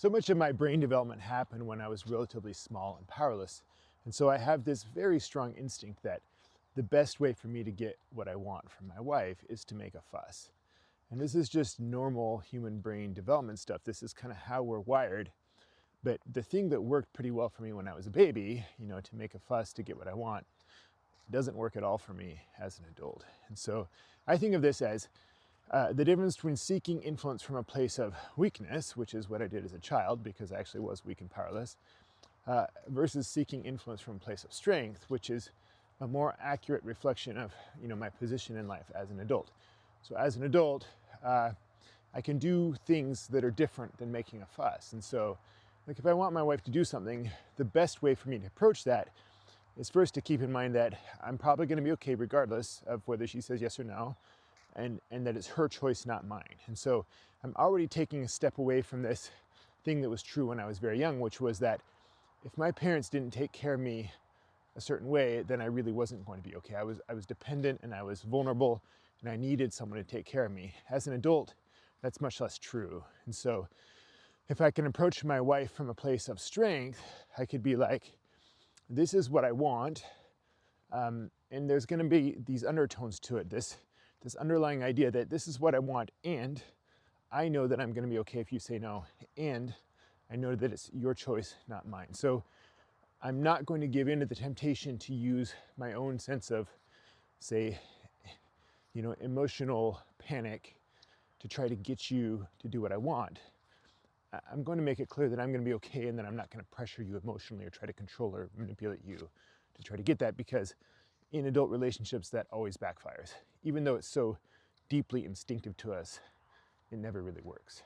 So much of my brain development happened when I was relatively small and powerless. And so I have this very strong instinct that the best way for me to get what I want from my wife is to make a fuss. And this is just normal human brain development stuff. This is kind of how we're wired. But the thing that worked pretty well for me when I was a baby, to make a fuss to get what I want, doesn't work at all for me as an adult. And so I think of this as the difference between seeking influence from a place of weakness, which is what I did as a child because I actually was weak and powerless, versus seeking influence from a place of strength, which is a more accurate reflection of my position in life as an adult. So as an adult, I can do things that are different than making a fuss. And so, if I want my wife to do something, the best way for me to approach that is first to keep in mind that I'm probably going to be okay regardless of whether she says yes or no, and that it's her choice, not mine. And so I'm already taking a step away from this thing that was true when I was very young, which was that if my parents didn't take care of me a certain way, then I really wasn't going to be okay. I was dependent and I was vulnerable and I needed someone to take care of me. As an adult, that's much less true. And so if I can approach my wife from a place of strength, I could be like, this is what I want. And there's going to be these undertones to it, this underlying idea that this is what I want, and I know that I'm going to be okay if you say no, and I know that it's your choice, not mine. So I'm not going to give in to the temptation to use my own sense of, say, emotional panic to try to get you to do what I want. I'm going to make it clear that I'm going to be okay and that I'm not going to pressure you emotionally or try to control or manipulate you to try to get that, because in adult relationships, that always backfires. Even though it's so deeply instinctive to us, it never really works.